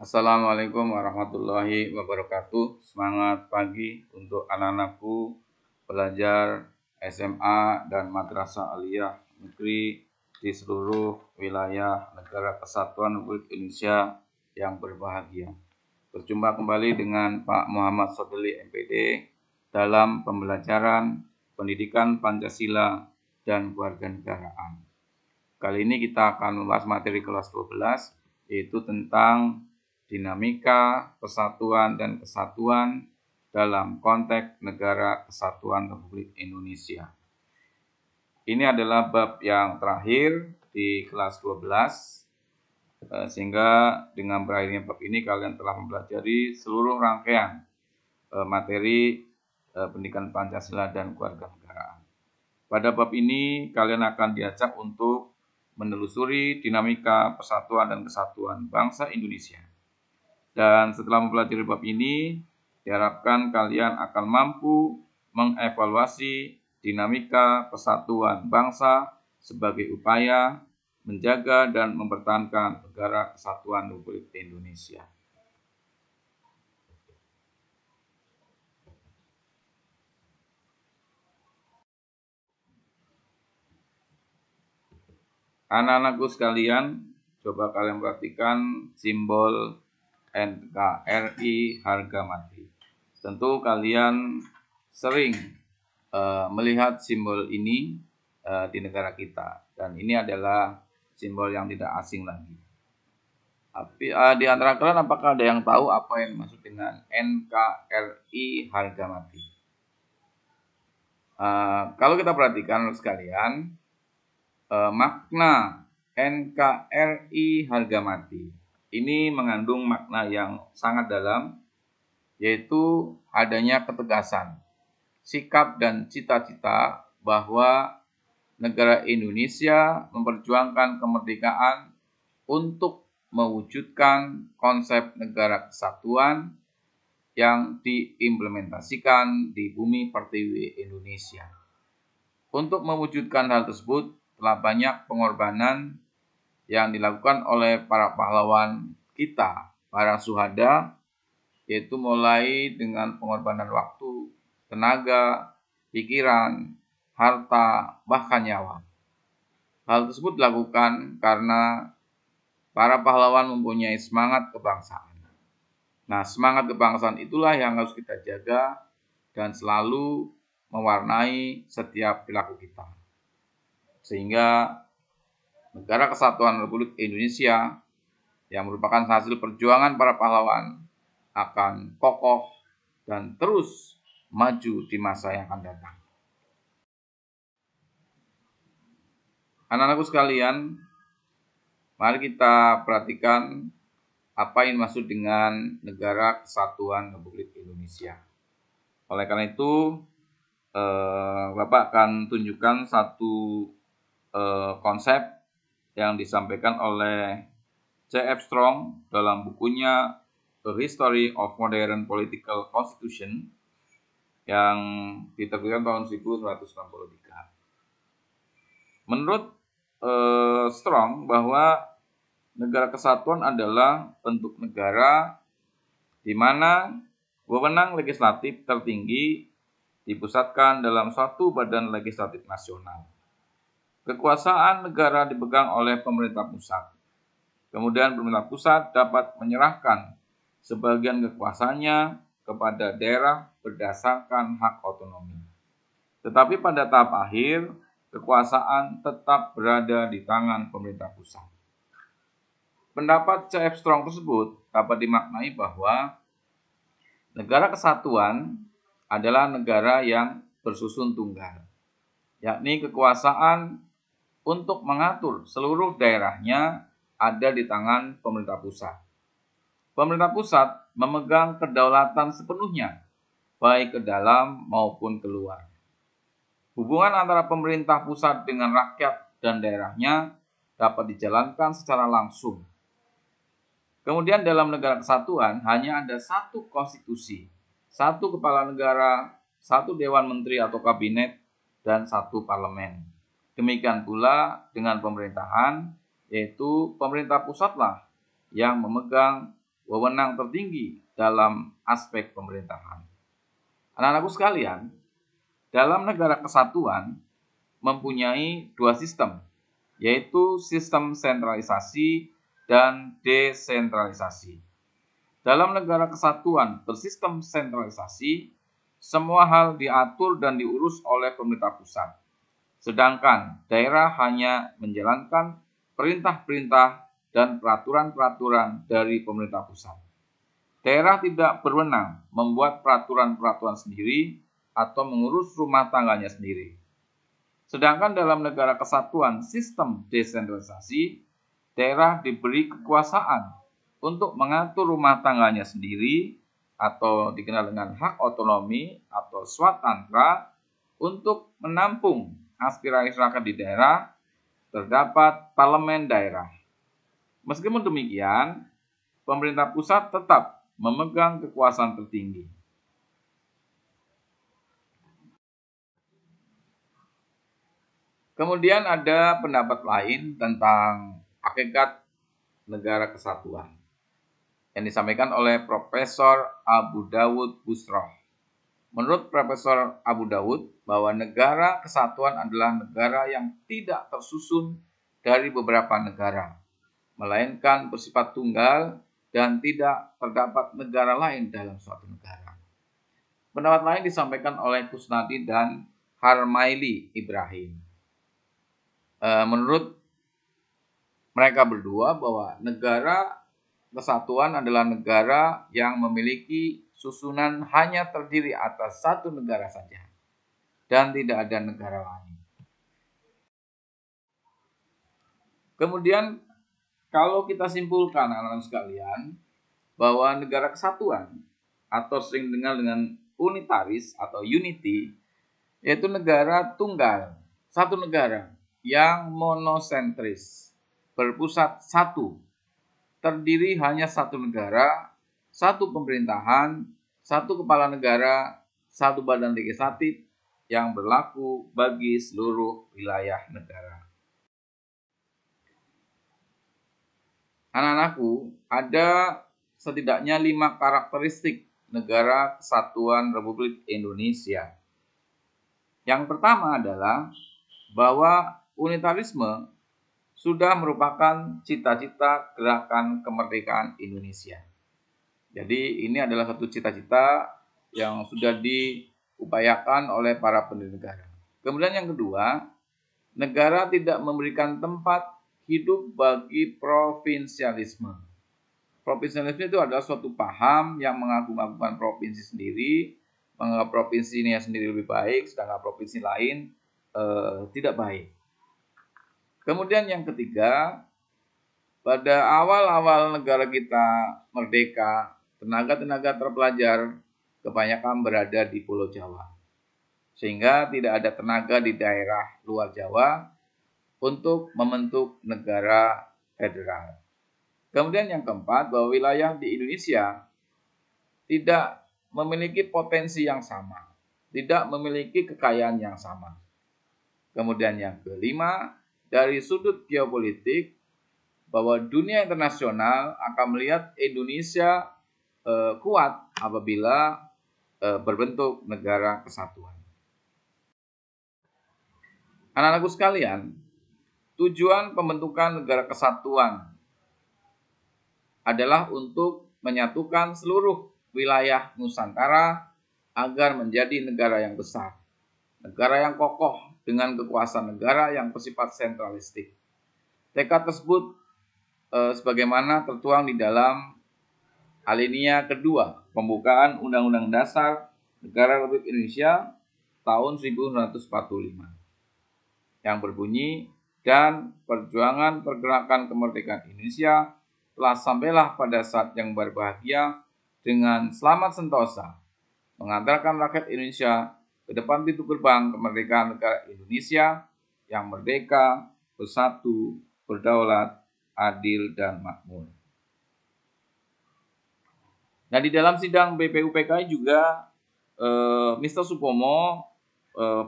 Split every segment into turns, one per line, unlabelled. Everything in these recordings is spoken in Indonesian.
Assalamualaikum warahmatullahi wabarakatuh. Semangat pagi untuk anak-anakku pelajar SMA dan Madrasah Aliyah Negeri di seluruh wilayah Negara Kesatuan Republik Indonesia yang berbahagia. Berjumpa kembali dengan Pak Muhammad Sodili MPD dalam pembelajaran pendidikan Pancasila dan Kewarganegaraan. Kali ini kita akan membahas materi kelas 12, yaitu tentang dinamika persatuan dan kesatuan dalam konteks Negara Kesatuan Republik Indonesia. Ini adalah bab yang terakhir di kelas 12, sehingga dengan berakhirnya bab ini kalian telah mempelajari seluruh rangkaian materi pendidikan Pancasila dan Kewarganegaraan. Pada bab ini kalian akan diajak untuk menelusuri dinamika persatuan dan kesatuan bangsa Indonesia. Dan setelah mempelajari bab ini, diharapkan kalian akan mampu mengevaluasi dinamika persatuan bangsa sebagai upaya menjaga dan mempertahankan Negara Kesatuan Republik Indonesia. Anak-anakku sekalian, coba kalian perhatikan simbol NKRI harga mati. Tentu kalian sering melihat simbol ini di negara kita, dan ini adalah simbol yang tidak asing lagi. Tapi di antara kalian apakah ada yang tahu apa yang dimaksud dengan NKRI harga mati? Kalau kita perhatikan sekalian, makna NKRI harga mati ini mengandung makna yang sangat dalam, yaitu adanya ketegasan, sikap dan cita-cita bahwa negara Indonesia memperjuangkan kemerdekaan untuk mewujudkan konsep negara kesatuan yang diimplementasikan di bumi pertiwi Indonesia. Untuk mewujudkan hal tersebut, telah banyak pengorbanan yang dilakukan oleh para pahlawan kita, para syuhada, yaitu mulai dengan pengorbanan waktu, tenaga, pikiran, harta, bahkan nyawa. Hal tersebut dilakukan karena para pahlawan mempunyai semangat kebangsaan. Nah, semangat kebangsaan itulah yang harus kita jaga dan selalu mewarnai setiap perilaku kita. Sehingga Negara Kesatuan Republik Indonesia yang merupakan hasil perjuangan para pahlawan akan kokoh dan terus maju di masa yang akan datang. Anak-anakku sekalian, mari kita perhatikan apa yang dimaksud dengan Negara Kesatuan Republik Indonesia. Oleh karena itu, Bapak akan tunjukkan satu konsep yang disampaikan oleh C.F. Strong dalam bukunya A History of Modern Political Constitution yang diterbitkan tahun 1963. Menurut Strong bahwa negara kesatuan adalah bentuk negara di mana wewenang legislatif tertinggi dipusatkan dalam suatu badan legislatif nasional. Kekuasaan negara dipegang oleh pemerintah pusat. Kemudian pemerintah pusat dapat menyerahkan sebagian kekuasaannya kepada daerah berdasarkan hak otonomi. Tetapi pada tahap akhir, kekuasaan tetap berada di tangan pemerintah pusat. Pendapat C.F. Strong tersebut dapat dimaknai bahwa negara kesatuan adalah negara yang bersusun tunggal, yakni kekuasaan untuk mengatur seluruh daerahnya ada di tangan pemerintah pusat. Pemerintah pusat memegang kedaulatan sepenuhnya, baik ke dalam maupun keluar. Hubungan antara pemerintah pusat dengan rakyat dan daerahnya dapat dijalankan secara langsung. Kemudian dalam negara kesatuan hanya ada satu konstitusi, satu kepala negara, satu dewan menteri atau kabinet, dan satu parlemen. Demikian pula dengan pemerintahan, yaitu pemerintah pusatlah yang memegang wewenang tertinggi dalam aspek pemerintahan. Anak-anakku sekalian, dalam negara kesatuan mempunyai dua sistem, yaitu sistem sentralisasi dan desentralisasi. Dalam negara kesatuan bersistem sentralisasi, semua hal diatur dan diurus oleh pemerintah pusat. Sedangkan daerah hanya menjalankan perintah-perintah dan peraturan-peraturan dari pemerintah pusat. Daerah tidak berwenang membuat peraturan-peraturan sendiri atau mengurus rumah tangganya sendiri. Sedangkan dalam negara kesatuan sistem desentralisasi, daerah diberi kekuasaan untuk mengatur rumah tangganya sendiri atau dikenal dengan hak otonomi atau swatantra untuk menampung aspirasi rakyat di daerah. Terdapat parlemen daerah. Meskipun demikian, pemerintah pusat tetap memegang kekuasaan tertinggi. Kemudian ada pendapat lain tentang hakikat negara kesatuan yang disampaikan oleh Profesor Abu Dawud Busroh. Menurut Profesor Abu Dawud, bahwa negara kesatuan adalah negara yang tidak tersusun dari beberapa negara, melainkan bersifat tunggal dan tidak terdapat negara lain dalam suatu negara. Pendapat lain disampaikan oleh Kusnadi dan Harmaili Ibrahim. Menurut mereka berdua bahwa negara kesatuan adalah negara yang memiliki susunan hanya terdiri atas satu negara saja dan tidak ada negara lain. Kemudian kalau kita simpulkan anak-anak sekalian bahwa negara kesatuan atau sering dikenal dengan unitaris atau unity, yaitu negara tunggal, satu negara yang monosentris, berpusat satu, terdiri hanya satu negara, satu pemerintahan, satu kepala negara, satu badan legislatif yang berlaku bagi seluruh wilayah negara. Anak-anakku, ada setidaknya 5 karakteristik negara kesatuan Republik Indonesia. Yang pertama adalah bahwa unitarisme sudah merupakan cita-cita gerakan kemerdekaan Indonesia. Jadi ini adalah satu cita-cita yang sudah diupayakan oleh para pendiri negara. Kemudian yang kedua, negara tidak memberikan tempat hidup bagi provinsialisme. Provinsialisme itu adalah suatu paham yang mengagung-agungkan provinsi sendiri, menganggap provinsi ini sendiri lebih baik, sedangkan provinsi lain tidak baik. Kemudian yang ketiga, pada awal-awal negara kita merdeka, tenaga-tenaga terpelajar kebanyakan berada di Pulau Jawa. Sehingga tidak ada tenaga di daerah luar Jawa untuk membentuk negara federal. Kemudian yang keempat, bahwa wilayah di Indonesia tidak memiliki potensi yang sama, tidak memiliki kekayaan yang sama. Kemudian yang kelima, dari sudut geopolitik, bahwa dunia internasional akan melihat Indonesia kuat apabila berbentuk negara kesatuan. Anak-anakku sekalian, tujuan pembentukan negara kesatuan adalah untuk menyatukan seluruh wilayah Nusantara agar menjadi negara yang besar, negara yang kokoh dengan kekuasaan negara yang bersifat sentralistik. Tekad tersebut sebagaimana tertuang di dalam alinea kedua pembukaan Undang-Undang Dasar Negara Republik Indonesia tahun 1945 yang berbunyi, dan perjuangan pergerakan kemerdekaan Indonesia telah sampailah pada saat yang berbahagia dengan selamat sentosa mengantarkan rakyat Indonesia ke depan pintu gerbang kemerdekaan negara Indonesia yang merdeka, bersatu, berdaulat, adil, dan makmur. Nah, di dalam sidang BPUPKI juga Mr. Supomo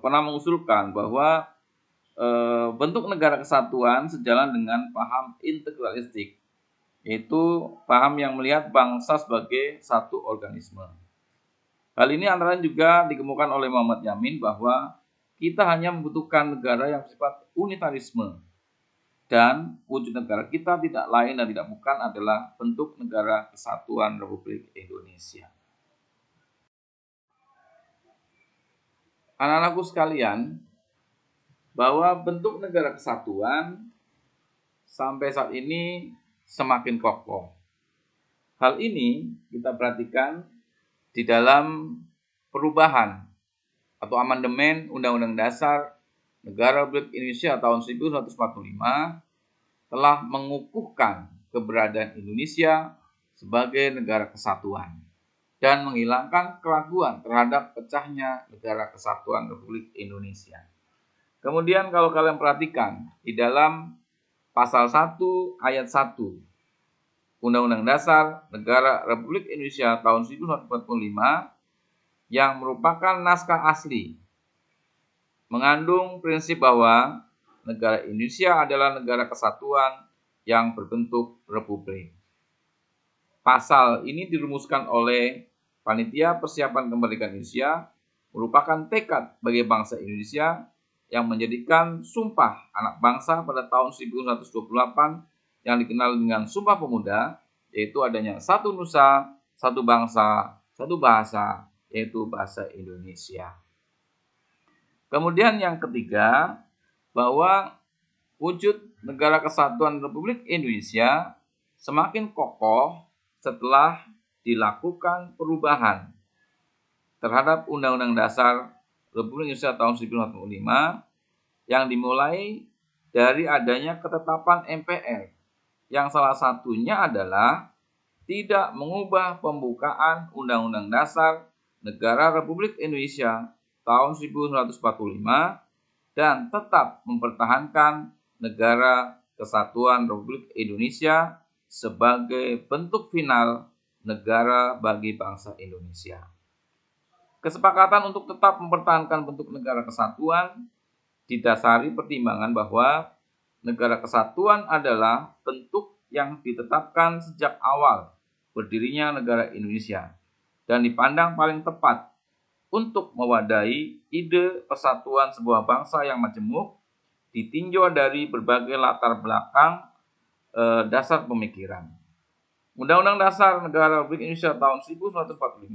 pernah mengusulkan bahwa bentuk negara kesatuan sejalan dengan paham integralistik yaitu paham yang melihat bangsa sebagai satu organisme. Hal ini antara lain juga dikemukakan oleh Muhammad Yamin bahwa kita hanya membutuhkan negara yang bersifat unitarisme, dan wujud negara kita tidak lain dan tidak bukan adalah bentuk negara kesatuan Republik Indonesia. Anak-anakku sekalian, bahwa bentuk negara kesatuan sampai saat ini semakin kokoh. Hal ini kita perhatikan di dalam perubahan atau amandemen Undang-Undang Dasar Negara Republik Indonesia tahun 1945 telah mengukuhkan keberadaan Indonesia sebagai negara kesatuan dan menghilangkan keraguan terhadap pecahnya negara kesatuan Republik Indonesia. Kemudian kalau kalian perhatikan di dalam pasal 1 ayat 1 Undang-Undang Dasar Negara Republik Indonesia tahun 1945 yang merupakan naskah asli mengandung prinsip bahwa negara Indonesia adalah negara kesatuan yang berbentuk republik. Pasal ini dirumuskan oleh Panitia Persiapan Kemerdekaan Indonesia merupakan tekad bagi bangsa Indonesia yang menjadikan Sumpah Anak Bangsa pada tahun 1928 yang dikenal dengan Sumpah Pemuda, yaitu adanya satu nusa, satu bangsa, satu bahasa, yaitu bahasa Indonesia. Kemudian yang ketiga, bahwa wujud negara kesatuan Republik Indonesia semakin kokoh setelah dilakukan perubahan terhadap Undang-Undang Dasar Republik Indonesia tahun 1945 yang dimulai dari adanya ketetapan MPR yang salah satunya adalah tidak mengubah pembukaan Undang-Undang Dasar Negara Republik Indonesia tahun 1945 dan tetap mempertahankan negara kesatuan Republik Indonesia sebagai bentuk final negara bagi bangsa Indonesia. Kesepakatan untuk tetap mempertahankan bentuk negara kesatuan didasari pertimbangan bahwa negara kesatuan adalah bentuk yang ditetapkan sejak awal berdirinya negara Indonesia dan dipandang paling tepat untuk mewadahi ide persatuan sebuah bangsa yang majemuk ditinjau dari berbagai latar belakang dasar pemikiran. Undang-Undang Dasar Negara Republik Indonesia tahun 1945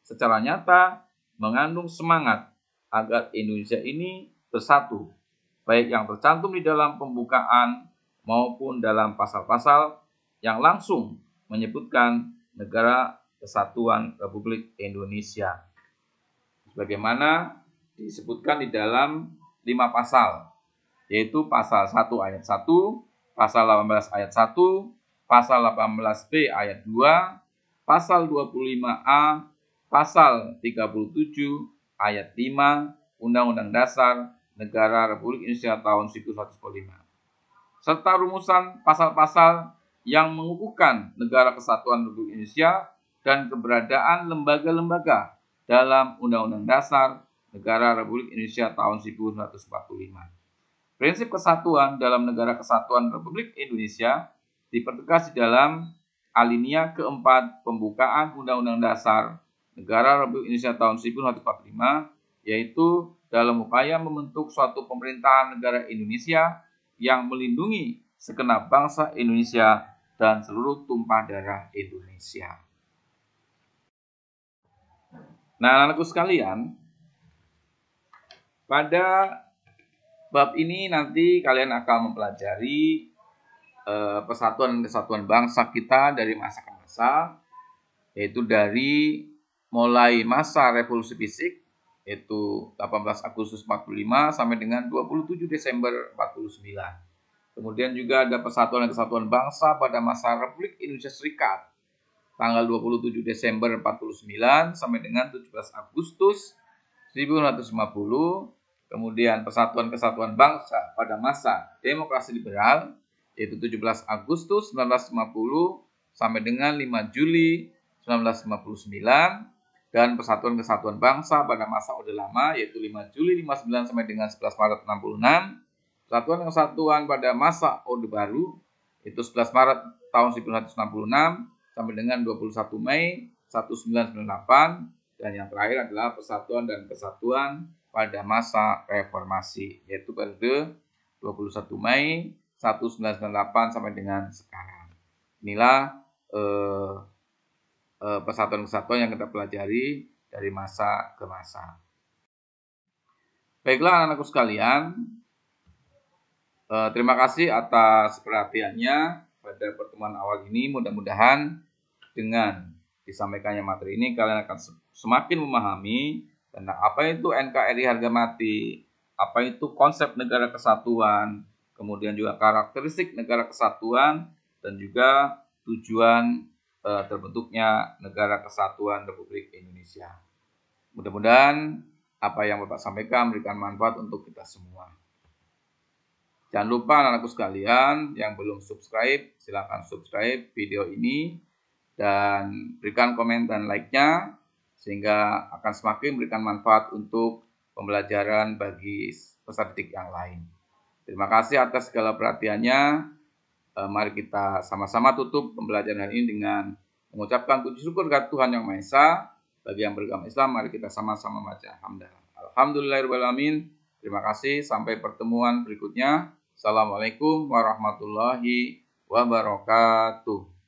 secara nyata mengandung semangat agar Indonesia ini bersatu, baik yang tercantum di dalam pembukaan maupun dalam pasal-pasal yang langsung menyebutkan negara kesatuan Republik Indonesia. Sebagaimana disebutkan di dalam 5 pasal, yaitu pasal 1 ayat 1, pasal 18 ayat 1, pasal 18B ayat 2, pasal 25A, pasal 37 ayat 5, Undang-Undang Dasar Negara Republik Indonesia tahun 1945. Serta rumusan pasal-pasal yang mengukuhkan negara kesatuan Republik Indonesia dan keberadaan lembaga-lembaga dalam Undang-Undang Dasar Negara Republik Indonesia tahun 1945. Prinsip kesatuan dalam negara kesatuan Republik Indonesia dipertegas di dalam alinea keempat pembukaan Undang-Undang Dasar Negara Republik Indonesia tahun 1945, yaitu dalam upaya membentuk suatu pemerintahan negara Indonesia yang melindungi segenap bangsa Indonesia dan seluruh tumpah darah Indonesia. Nah, anak-anakku sekalian, pada bab ini nanti kalian akan mempelajari persatuan dan kesatuan bangsa kita dari masa ke masa, yaitu dari mulai masa revolusi fisik, yaitu 18 Agustus 45 sampai dengan 27 Desember 49. Kemudian juga ada persatuan dan kesatuan bangsa pada masa Republik Indonesia Serikat, tanggal 27 Desember 49 sampai dengan 17 Agustus 1950. Kemudian persatuan kesatuan bangsa pada masa demokrasi liberal, yaitu 17 Agustus 1950 sampai dengan 5 Juli 1959. Dan persatuan kesatuan bangsa pada masa Orde Lama, yaitu 5 Juli 59 sampai dengan 11 Maret 66. Persatuan kesatuan pada masa Orde Baru, itu 11 Maret tahun 1966 sampai dengan 21 Mei 1998, dan yang terakhir adalah Persatuan dan Kesatuan pada masa reformasi, yaitu periode 21 Mei 1998 sampai dengan sekarang. Inilah persatuan-kesatuan yang kita pelajari dari masa ke masa. Baiklah anak-anakku sekalian, terima kasih atas perhatiannya pada pertemuan awal ini. Mudah-mudahan dengan disampaikannya materi ini kalian akan semakin memahami tentang apa itu NKRI harga mati, apa itu konsep negara kesatuan, kemudian juga karakteristik negara kesatuan, dan juga tujuan terbentuknya negara kesatuan Republik Indonesia. Mudah-mudahan apa yang Bapak sampaikan memberikan manfaat untuk kita semua. Jangan lupa anak-anakku sekalian yang belum subscribe, silakan subscribe video ini dan berikan komen dan like-nya sehingga akan semakin memberikan manfaat untuk pembelajaran bagi peserta didik yang lain. Terima kasih atas segala perhatiannya. Mari kita sama-sama tutup pembelajaran hari ini dengan mengucapkan puji syukur kepada Tuhan Yang Maha Esa. Bagi yang beragama Islam, mari kita sama-sama baca hamdalah. Alhamdulillahirrahmanirrahim. Terima kasih. Sampai pertemuan berikutnya. Assalamualaikum warahmatullahi wabarakatuh.